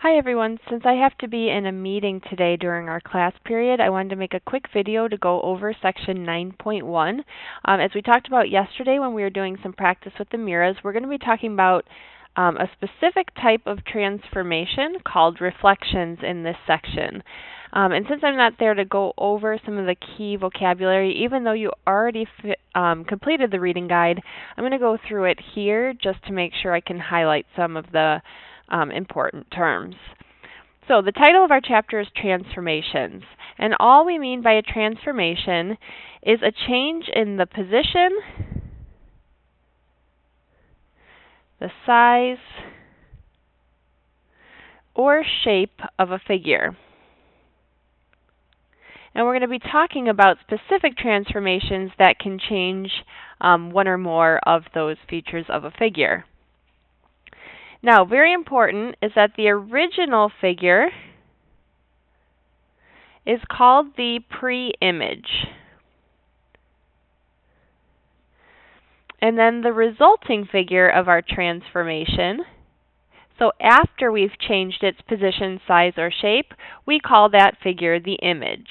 Hi everyone. Since I have to be in a meeting today during our class period, I wanted to make a quick video to go over section 9.1. As we talked about yesterday when we were doing some practice with the mirrors, we're going to be talking about a specific type of transformation called reflections in this section. And since I'm not there to go over some of the key vocabulary, even though you already completed the reading guide, I'm going to go through it here just to make sure I can highlight some of the important terms. So the title of our chapter is Transformations, and all we mean by a transformation is a change in the position, the size, or shape of a figure. And we're going to be talking about specific transformations that can change one or more of those features of a figure. Now, very important is that the original figure is called the pre-image. And then the resulting figure of our transformation, so after we've changed its position, size, or shape, we call that figure the image.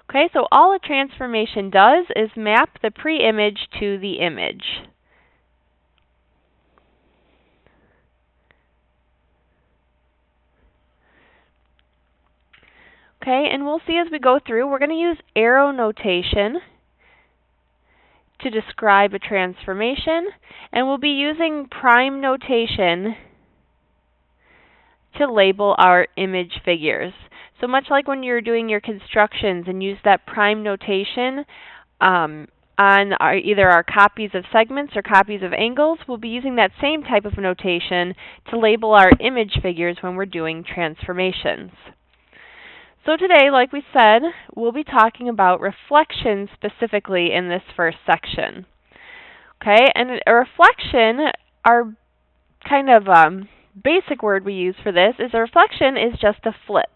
Okay, so all a transformation does is map the pre-image to the image. Okay, and we'll see as we go through, we're going to use arrow notation to describe a transformation, and we'll be using prime notation to label our image figures. So much like when you're doing your constructions and use that prime notation on either our copies of segments or copies of angles, we'll be using that same type of notation to label our image figures when we're doing transformations. So today, like we said, we'll be talking about reflections specifically in this first section. Okay, and a reflection, our kind of basic word we use for this is a reflection is just a flip.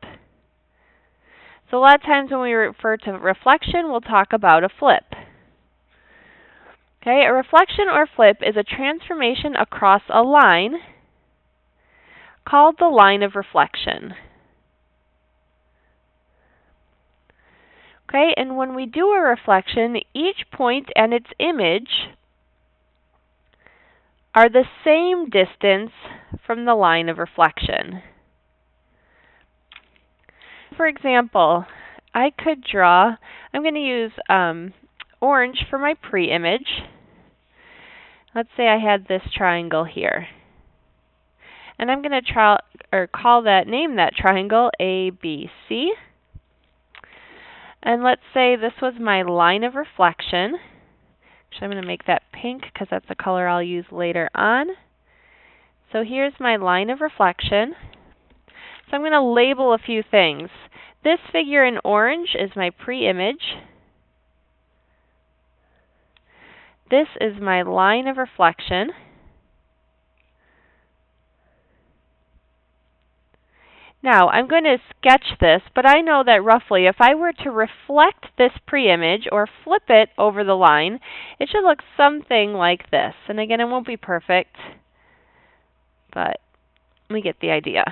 So a lot of times when we refer to reflection, we'll talk about a flip. Okay, a reflection or flip is a transformation across a line called the line of reflection. Okay, and when we do a reflection, each point and its image are the same distance from the line of reflection. For example, I could draw, I'm going to use orange for my pre-image. Let's say I had this triangle here. And I'm going to name that triangle ABC. And let's say this was my line of reflection. Actually, I'm going to make that pink because that's the color I'll use later on. So here's my line of reflection. So I'm going to label a few things. This figure in orange is my pre-image. This is my line of reflection. Now, I'm going to sketch this, but I know that roughly if I were to reflect this pre-image or flip it over the line, it should look something like this. And again, it won't be perfect, but we get the idea.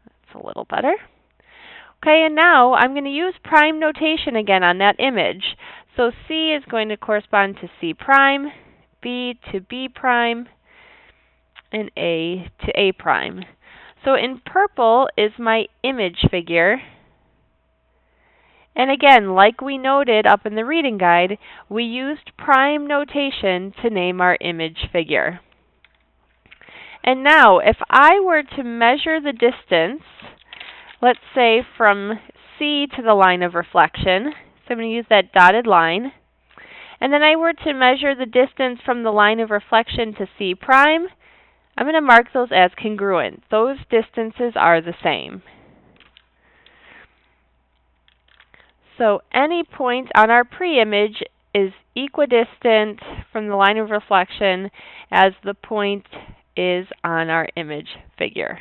That's a little better. Okay, and now I'm going to use prime notation again on that image. So C is going to correspond to C prime, B to B prime, and A to A prime. So in purple is my image figure. And again, like we noted up in the reading guide, we used prime notation to name our image figure. And now, if I were to measure the distance, let's say from C to the line of reflection, so I'm going to use that dotted line, and then I were to measure the distance from the line of reflection to C prime, I'm going to mark those as congruent. Those distances are the same. So any point on our pre-image is equidistant from the line of reflection as the point is on our image figure.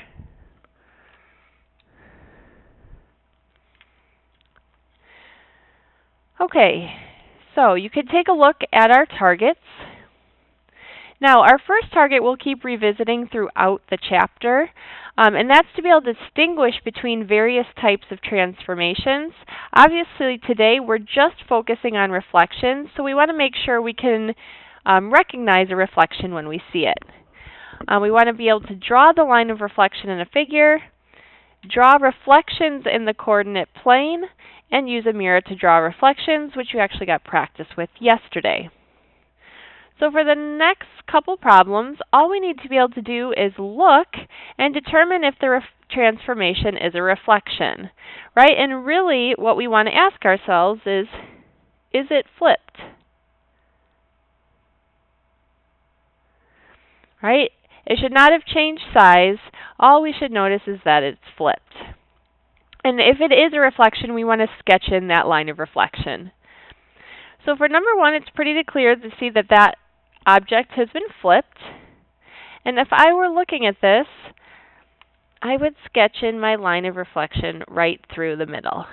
Okay, so you could take a look at our targets. Now, our first target we'll keep revisiting throughout the chapter, and that's to be able to distinguish between various types of transformations. Obviously, today we're just focusing on reflections, so we want to make sure we can recognize a reflection when we see it. We want to be able to draw the line of reflection in a figure, draw reflections in the coordinate plane, and use a mirror to draw reflections, which we actually got practice with yesterday. So for the next couple problems, all we need to be able to do is look and determine if the transformation is a reflection, right? And really what we want to ask ourselves is it flipped? Right? It should not have changed size. All we should notice is that it's flipped. And if it is a reflection, we want to sketch in that line of reflection. So for number 1, it's pretty clear to see that that object has been flipped. And if I were looking at this, I would sketch in my line of reflection right through the middle.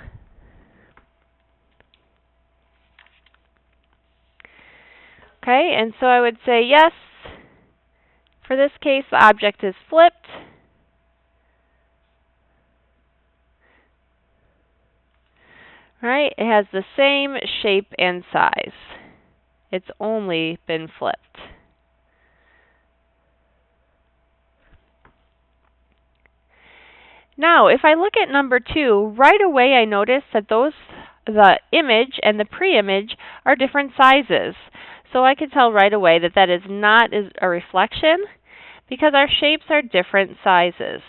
Okay, and so I would say yes. For this case, the object is flipped. Right, it has the same shape and size. It's only been flipped. Now, if I look at number 2, right away I notice that the image and the pre-image are different sizes. So I can tell right away that that is not a reflection because our shapes are different sizes.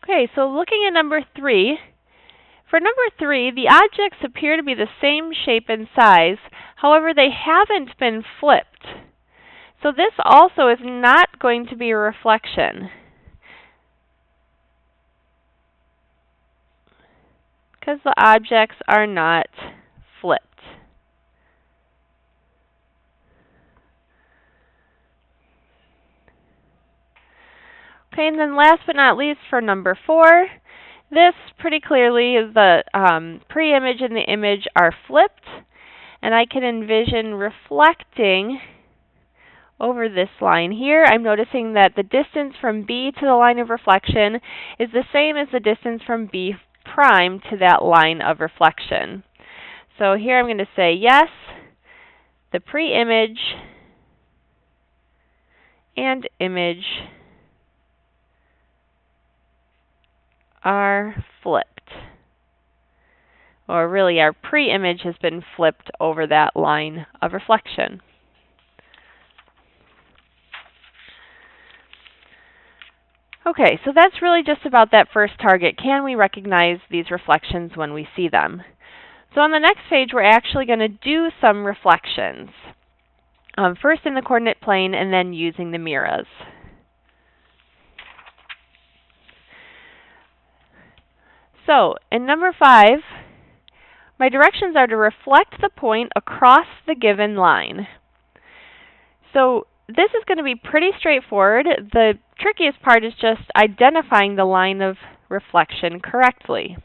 Okay, so looking at number 3, for number 3, the objects appear to be the same shape and size, however they haven't been flipped. So this also is not going to be a reflection, because the objects are not flipped. Okay, and then last but not least for number 4, this pretty clearly is the pre-image and the image are flipped, and I can envision reflecting over this line here. I'm noticing that the distance from B to the line of reflection is the same as the distance from B prime to that line of reflection. So here I'm going to say yes, the pre-image and image are flipped. Or really our pre-image has been flipped over that line of reflection. Okay, so that's really just about that first target. Can we recognize these reflections when we see them? So on the next page, we're actually going to do some reflections. First in the coordinate plane and then using the mirrors. So in number 5, my directions are to reflect the point across the given line. So this is going to be pretty straightforward. The trickiest part is just identifying the line of reflection correctly.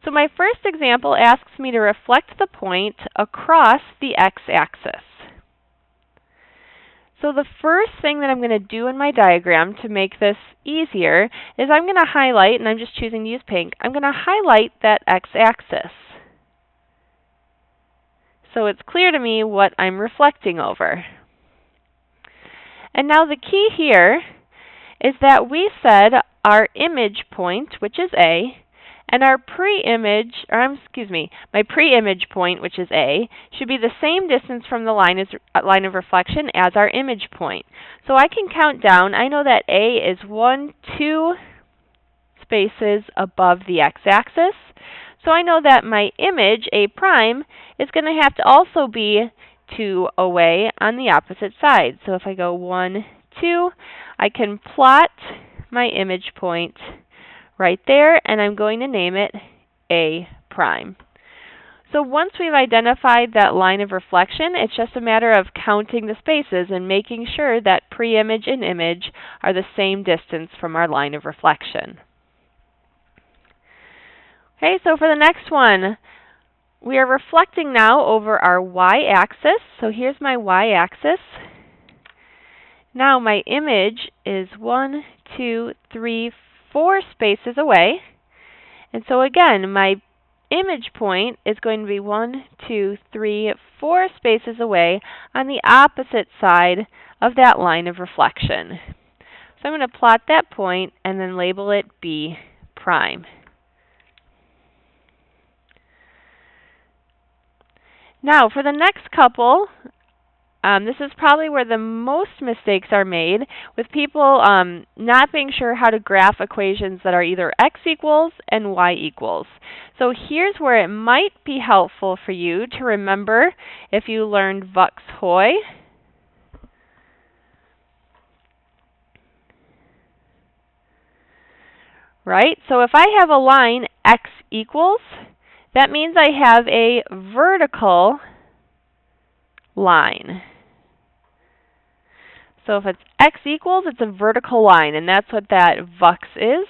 So my first example asks me to reflect the point across the x-axis. So the first thing that I'm going to do in my diagram to make this easier is I'm going to highlight, and I'm just choosing to use pink, I'm going to highlight that x-axis. So it's clear to me what I'm reflecting over. And now the key here is that we said our image point, which is A, and our my pre-image point, which is A, should be the same distance from the line of reflection as our image point. So I can count down. I know that A is 2 spaces above the x-axis. So I know that my image, A prime, is going to have to also be 2 away on the opposite side. So if I go 1, 2, I can plot my image point right there, and I'm going to name it A prime. So once we've identified that line of reflection, it's just a matter of counting the spaces and making sure that pre-image and image are the same distance from our line of reflection. Okay, so for the next one, we are reflecting now over our y-axis. So here's my y-axis. Now my image is 1, 2, 3, 4 spaces away. And so again, my image point is going to be 1, 2, 3, 4 spaces away on the opposite side of that line of reflection. So I'm going to plot that point and then label it B prime. Now for the next couple, this is probably where the most mistakes are made, with people not being sure how to graph equations that are either x equals and y equals. So here's where it might be helpful for you to remember if you learned Vux-Hoy. Right? So if I have a line x equals, that means I have a vertical line. So if it's x equals, it's a vertical line, and that's what that Vux is.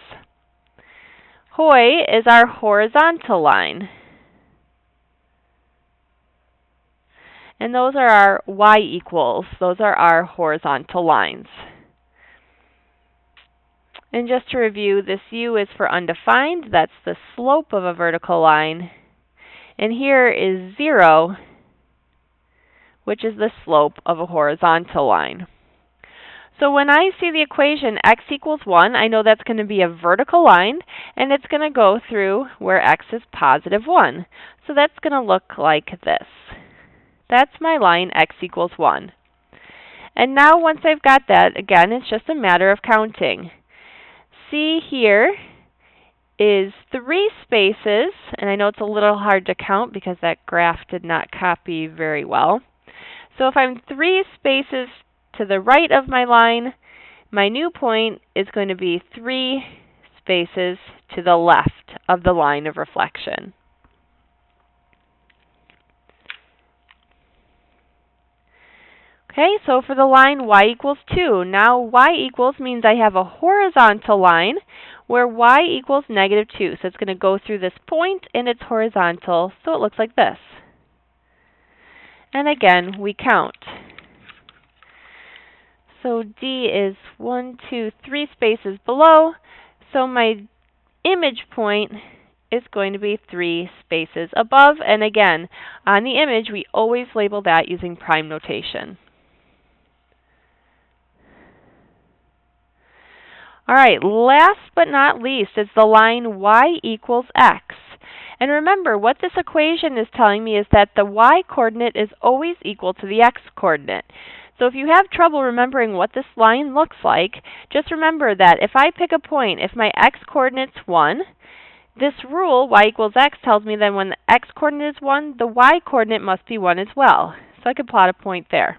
Hoy is our horizontal line. And those are our y equals. Those are our horizontal lines. And just to review, this u is for undefined. That's the slope of a vertical line. And here is 0, which is the slope of a horizontal line. So when I see the equation x equals 1, I know that's going to be a vertical line, and it's going to go through where x is positive 1. So that's going to look like this. That's my line x equals 1. And now once I've got that, again, it's just a matter of counting. See here is 3 spaces, and I know it's a little hard to count because that graph did not copy very well. So if I'm 3 spaces to the right of my line, my new point is going to be 3 spaces to the left of the line of reflection. Okay, so for the line y equals 2, now y equals means I have a horizontal line where y equals negative 2. So it's going to go through this point and it's horizontal, so it looks like this. And again, we count. So D is 1, 2, 3 spaces below, so my image point is going to be 3 spaces above. And again, on the image, we always label that using prime notation. All right, last but not least is the line y equals x. And remember, what this equation is telling me is that the y-coordinate is always equal to the x-coordinate. So if you have trouble remembering what this line looks like, just remember that if I pick a point, if my x-coordinate's 1, this rule, y equals x, tells me that when the x-coordinate is 1, the y-coordinate must be 1 as well. So I could plot a point there.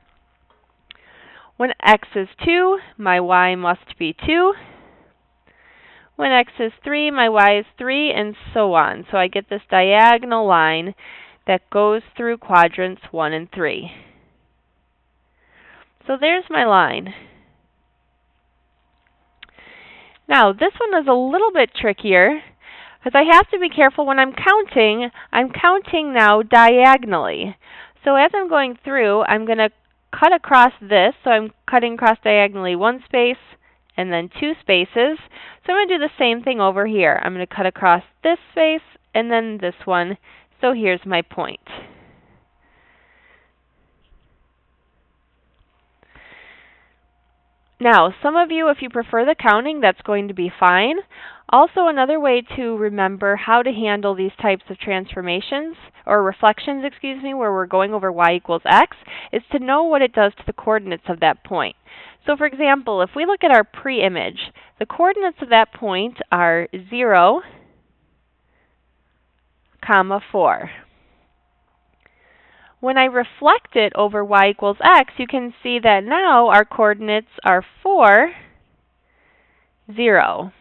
When x is 2, my y must be 2. When x is 3, my y is 3, and so on. So I get this diagonal line that goes through quadrants 1 and 3. So there's my line. Now, this one is a little bit trickier because I have to be careful when I'm counting now diagonally. So as I'm going through, I'm going to cut across this. So I'm cutting across diagonally 1 space and then 2 spaces. So I'm going to do the same thing over here. I'm going to cut across this space and then this one. So here's my point. Now, some of you, if you prefer the counting, that's going to be fine. Also, another way to remember how to handle these types of transformations, or reflections, where we're going over y equals x, is to know what it does to the coordinates of that point. So, for example, if we look at our pre-image, the coordinates of that point are 0, 4. When I reflect it over y equals x, you can see that now our coordinates are 4, 0.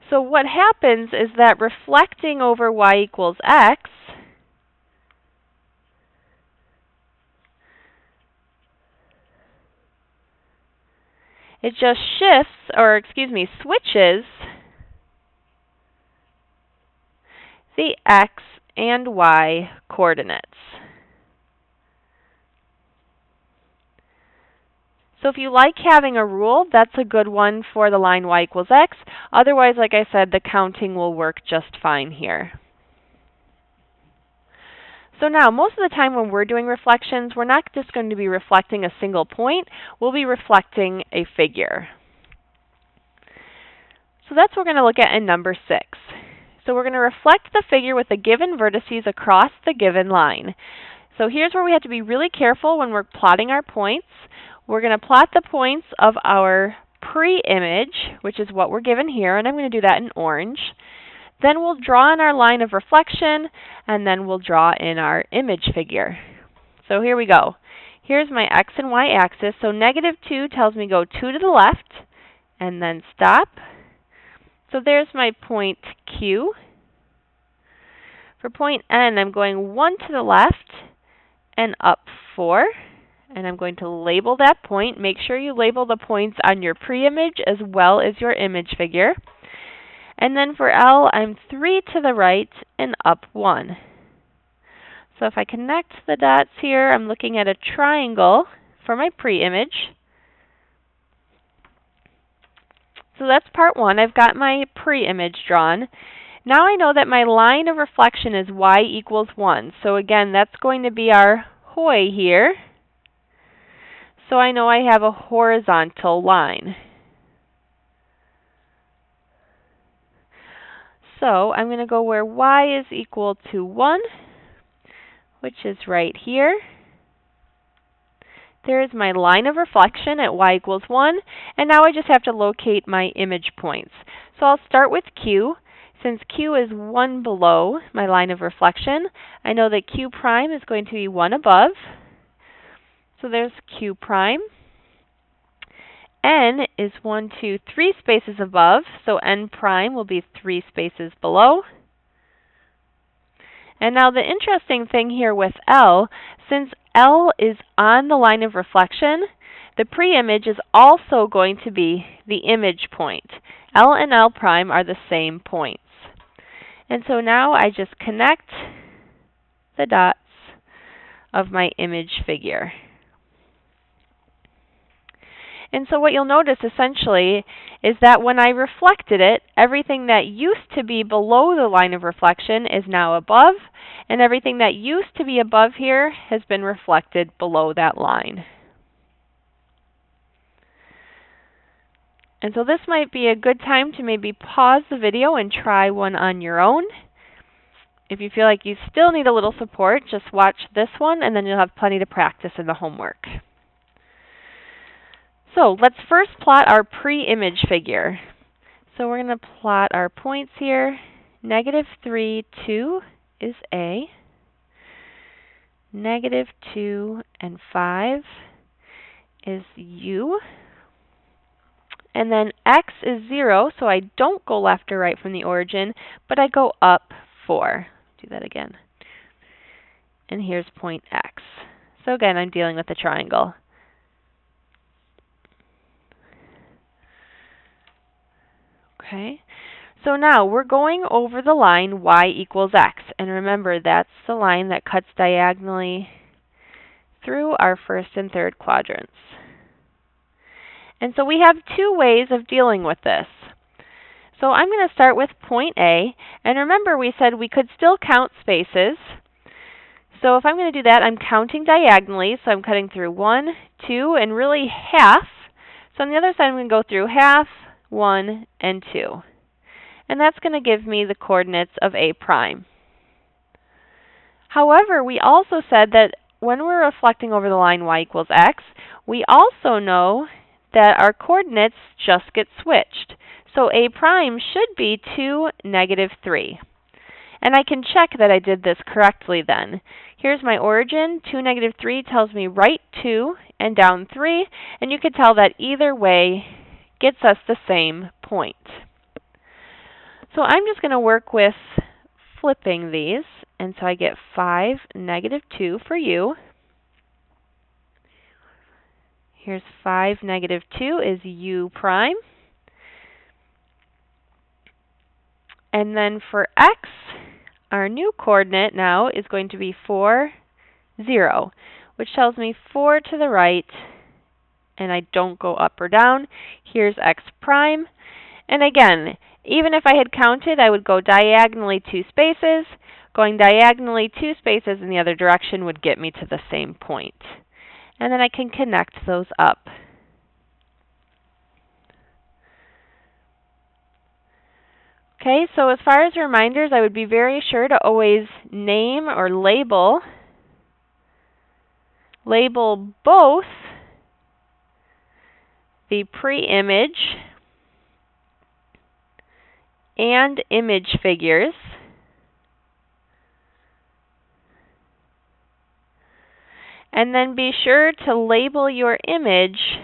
So what happens is that reflecting over y equals x, It just switches the x and y coordinates. So if you like having a rule, that's a good one for the line y equals x. Otherwise, like I said, the counting will work just fine here. So now, most of the time when we're doing reflections, we're not just going to be reflecting a single point, we'll be reflecting a figure. So that's what we're going to look at in number 6. So we're going to reflect the figure with the given vertices across the given line. So here's where we have to be really careful when we're plotting our points. We're going to plot the points of our pre-image, which is what we're given here, and I'm going to do that in orange. Then we'll draw in our line of reflection, and then we'll draw in our image figure. So here we go. Here's my x and y axis. So -2 tells me go 2 to the left, and then stop. So there's my point Q. For point N, I'm going 1 to the left and up 4. And I'm going to label that point. Make sure you label the points on your pre-image as well as your image figure. And then for L, I'm 3 to the right and up 1. So if I connect the dots here, I'm looking at a triangle for my pre-image. So that's part 1. I've got my pre-image drawn. Now I know that my line of reflection is y equals 1. So again, that's going to be our HOI here. So I know I have a horizontal line. So I'm going to go where y is equal to 1, which is right here. There is my line of reflection at y equals 1, and now I just have to locate my image points. So I'll start with Q. Since Q is 1 below my line of reflection, I know that Q prime is going to be 1 above. So there's Q prime. N is 1, 2, 3 spaces above, so N prime will be 3 spaces below. And now the interesting thing here with L, since L is on the line of reflection, the pre-image is also going to be the image point. L and L prime are the same points. And so now I just connect the dots of my image figure. And so what you'll notice essentially is that when I reflected it, everything that used to be below the line of reflection is now above, and everything that used to be above here has been reflected below that line. And so this might be a good time to maybe pause the video and try one on your own. If you feel like you still need a little support, just watch this one, and then you'll have plenty to practice in the homework. So let's first plot our pre-image figure. So we're going to plot our points here. -3, 2 is A. -2 and 5 is U. And then X is 0, so I don't go left or right from the origin, but I go up 4. Do that again. And here's point X. So again, I'm dealing with a triangle. Okay, so now we're going over the line y equals x. And remember, that's the line that cuts diagonally through our first and third quadrants. And so we have 2 ways of dealing with this. So I'm going to start with point A. And remember, we said we could still count spaces. So if I'm going to do that, I'm counting diagonally. So I'm cutting through 1, 2, and really half. So on the other side, I'm going to go through half, 1, and 2. And that's going to give me the coordinates of A prime. However, we also said that when we're reflecting over the line y equals x, we also know that our coordinates just get switched. So A prime should be 2, -3. And I can check that I did this correctly then. Here's my origin. 2, -3 tells me right 2 and down 3. And you can tell that either way gets us the same point. So I'm just going to work with flipping these. And so I get 5, -2 for U. Here's 5, -2 is u prime. And then for x, our new coordinate now is going to be 4, 0, which tells me 4 to the right, and I don't go up or down. Here's x prime. And again, even if I had counted, I would go diagonally 2 spaces. Going diagonally 2 spaces in the other direction would get me to the same point. And then I can connect those up. Okay, so as far as reminders, I would be very sure to always name or label both the pre-image and image figures. And then be sure to label your image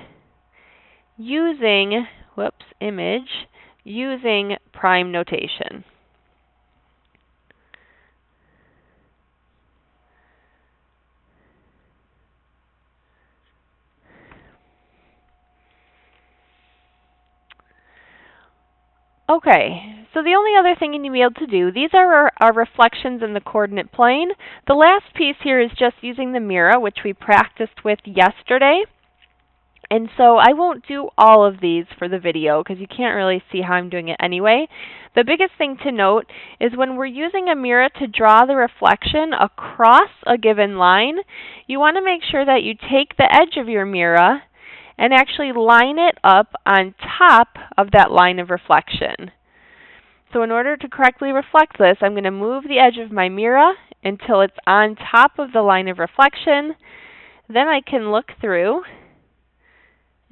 using, using prime notation. Okay, so the only other thing you need to be able to do, these are our reflections in the coordinate plane. The last piece here is just using the mirror, which we practiced with yesterday. And so I won't do all of these for the video because you can't really see how I'm doing it anyway. The biggest thing to note is when we're using a mirror to draw the reflection across a given line, you want to make sure that you take the edge of your mirror and actually line it up on top of that line of reflection. So in order to correctly reflect this, I'm going to move the edge of my mirror until it's on top of the line of reflection. Then I can look through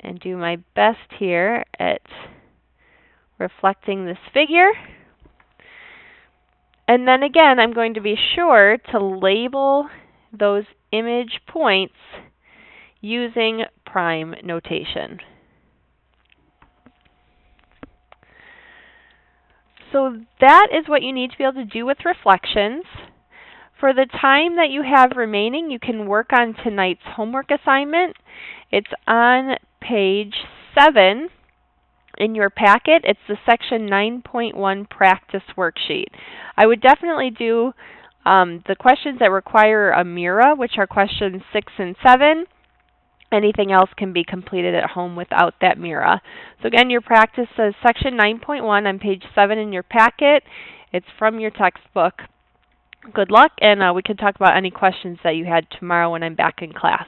and do my best here at reflecting this figure. And then again, I'm going to be sure to label those image points using prime notation. So that is what you need to be able to do with reflections. For the time that you have remaining, you can work on tonight's homework assignment. It's on page 7 in your packet. It's the section 9.1 practice worksheet. I would definitely do the questions that require a mirror, which are questions 6 and 7. Anything else can be completed at home without that mirror. So again, your practice says section 9.1 on page 7 in your packet. It's from your textbook. Good luck, and we can talk about any questions that you had tomorrow when I'm back in class.